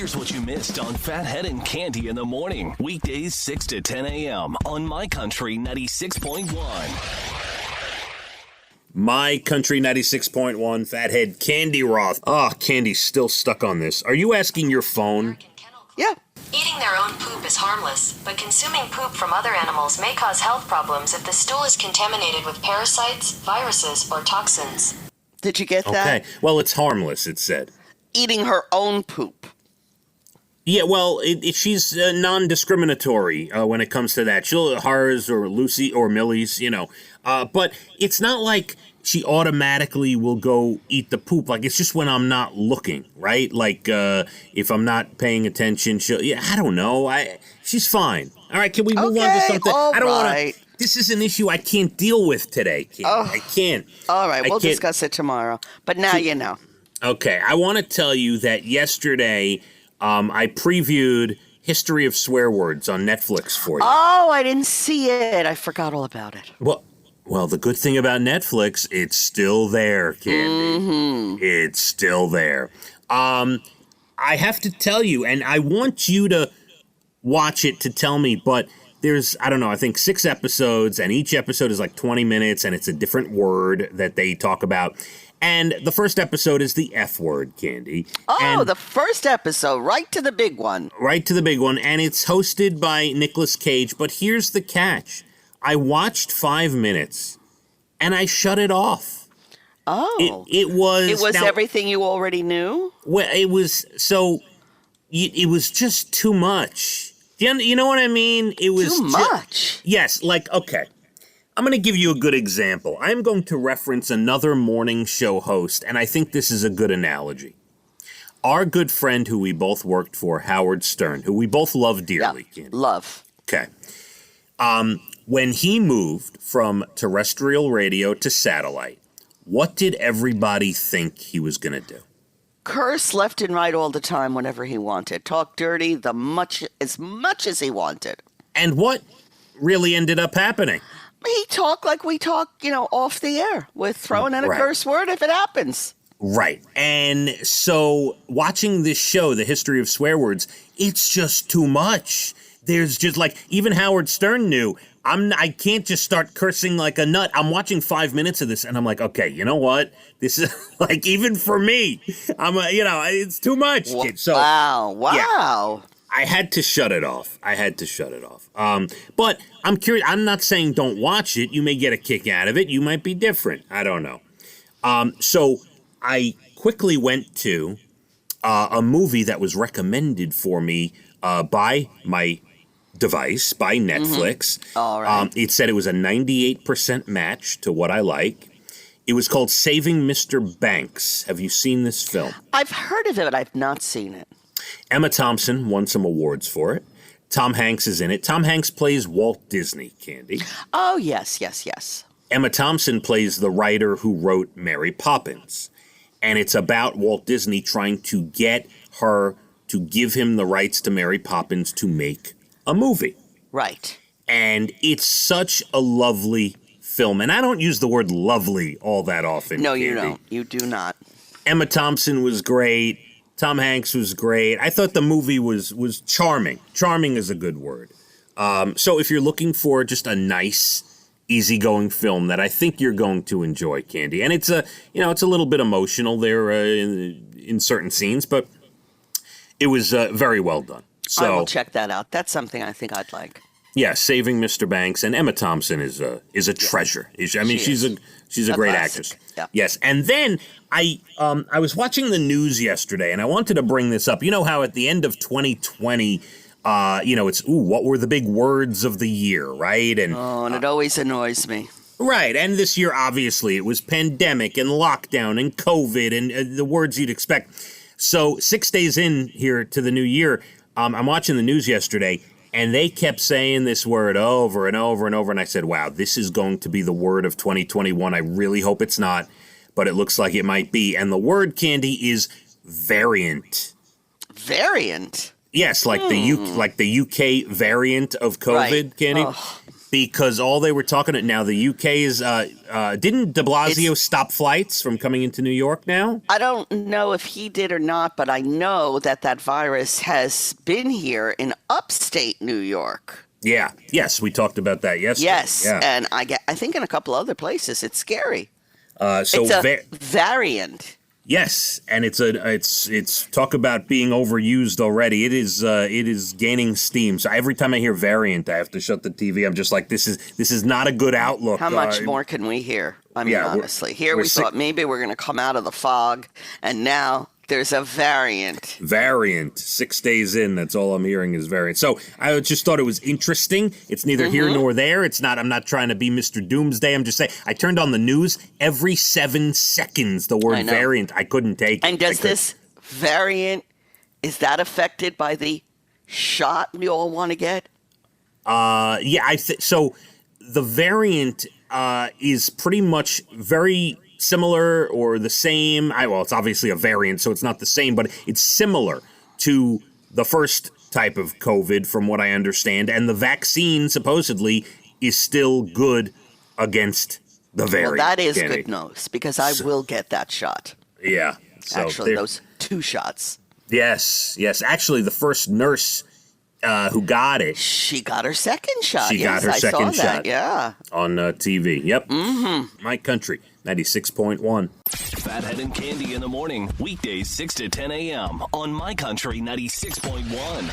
Here's what you missed on Phathead and Cande in the morning. Weekdays 6 to 10 a.m. on My Country 96.1. My Country 96.1, Phathead, Cande Roth. Candy's still stuck on this. Are you asking your phone? Yeah. Eating their own poop is harmless, but consuming poop from other animals may cause health problems if the stool is contaminated with parasites, viruses, or toxins. Did you get that? Okay. Well, it's harmless, it said. Eating her own poop. Yeah, well, she's non-discriminatory when it comes to that. She'll hers or Lucy or Millie's, but it's not like she automatically will go eat the poop. Like, it's just when I'm not looking, right? Like, if I'm not paying attention, I don't know. She's fine. All right, can we move on to something? I don't want to. This is an issue I can't deal with today, Kim. I can't. All right, we'll discuss it tomorrow. But now you know. Okay, I want to tell you that yesterday I previewed History of Swear Words on Netflix for you. Oh, I didn't see it. I forgot all about it. Well, the good thing about Netflix, it's still there, Cande. Mm-hmm. It's still there. I have to tell you, and I want you to watch it to tell me, but there's, I think 6 episodes, and each episode is like 20 minutes, and it's a different word that they talk about. And the first episode is the F word, Cande. The first episode, right to the big one. Right to the big one, and it's hosted by Nicolas Cage, but here's the catch. I watched 5 minutes, and I shut it off. Oh. It was everything you already knew? Well, it was just too much. You know what I mean? It was too much? Yes, okay. I'm going to give you a good example. I'm going to reference another morning show host, and I think this is a good analogy. Our good friend who we both worked for, Howard Stern, who we both love dearly. Yeah, love. Okay. When he moved from terrestrial radio to satellite, what did everybody think he was going to do? Curse left and right all the time whenever he wanted. Talk dirty as much as he wanted. And what really ended up happening? He talked like we talk, off the air with throwing in a curse word if it happens. Right. And so watching this show, The History of Swear Words, it's just too much. There's just even Howard Stern knew, I can't just start cursing like a nut. I'm watching 5 minutes of this and I'm like, okay, you know what? This is even for me, it's too much. So, wow. Yeah, I had to shut it off. But I'm curious. I'm not saying don't watch it. You may get a kick out of it. You might be different. I don't know. So I quickly went to a movie that was recommended for me by my device, by Netflix. Mm-hmm. All right. It said it was a 98% match to what I like. It was called Saving Mr. Banks. Have you seen this film? I've heard of it, but I've not seen it. Emma Thompson won some awards for it. Tom Hanks is in it. Tom Hanks plays Walt Disney, Cande. Oh, yes. Emma Thompson plays the writer who wrote Mary Poppins. And it's about Walt Disney trying to get her to give him the rights to Mary Poppins to make a movie. Right. And it's such a lovely film. And I don't use the word lovely all that often. No, Cande. you don't. You do not. Emma Thompson was great. Tom Hanks was great. I thought the movie was charming. Charming is a good word. So if you're looking for just a nice, easygoing film that I think you're going to enjoy, Cande, and it's a little bit emotional there in certain scenes, but it was very well done. So I will check that out. That's something I think I'd like. Yeah, Saving Mr. Banks, and Emma Thompson is a treasure. She's a great actress. Yeah. Yes, and then I was watching the news yesterday, and I wanted to bring this up. You know how at the end of 2020, it's what were the big words of the year, right? And it always annoys me. Right, and this year obviously it was pandemic and lockdown and COVID and the words you'd expect. So 6 days in here to the new year, I'm watching the news yesterday. And they kept saying this word over and over and over. And I said, wow, this is going to be the word of 2021. I really hope it's not, but it looks like it might be. And the word, Cande, is variant. Variant? Yes, like the UK variant of COVID, right. Cande. Oh. because all they were talking about now, the UK is, didn't de Blasio stop flights from coming into New York now? I don't know if he did or not, but I know that virus has been here in upstate New York. Yeah. Yes, we talked about that yesterday. Yes, yeah. and I think in a couple other places it's scary. So it's a variant. Yes, and it's talk about being overused already. It is gaining steam. So every time I hear variant, I have to shut the TV. I'm just like, this is not a good outlook. How much more can we hear? I mean, honestly, we thought maybe we're going to come out of the fog, and now there's a variant. 6 days in, that's all I'm hearing is variant. So I just thought it was interesting. It's neither here nor there. It's not. I'm not trying to be Mr. Doomsday. I'm just saying. I turned on the news every 7 seconds. The word variant. I couldn't take. And does this variant, is that affected by the shot we all want to get? Yeah. So the variant is pretty much very similar or the same. Well, it's obviously a variant, so it's not the same, but it's similar to the first type of COVID, from what I understand. And the vaccine supposedly is still good against the variant. Well, that is good news, because I will get that shot. Yeah. So actually, those 2 shots. Yes. Actually, the first nurse who got it. She got her second shot. She got her second shot. Yeah. On TV. Yep. Mm-hmm. My country. 96.1. Phathead and Cande in the morning. Weekdays 6 to 10 a.m. on My Country 96.1.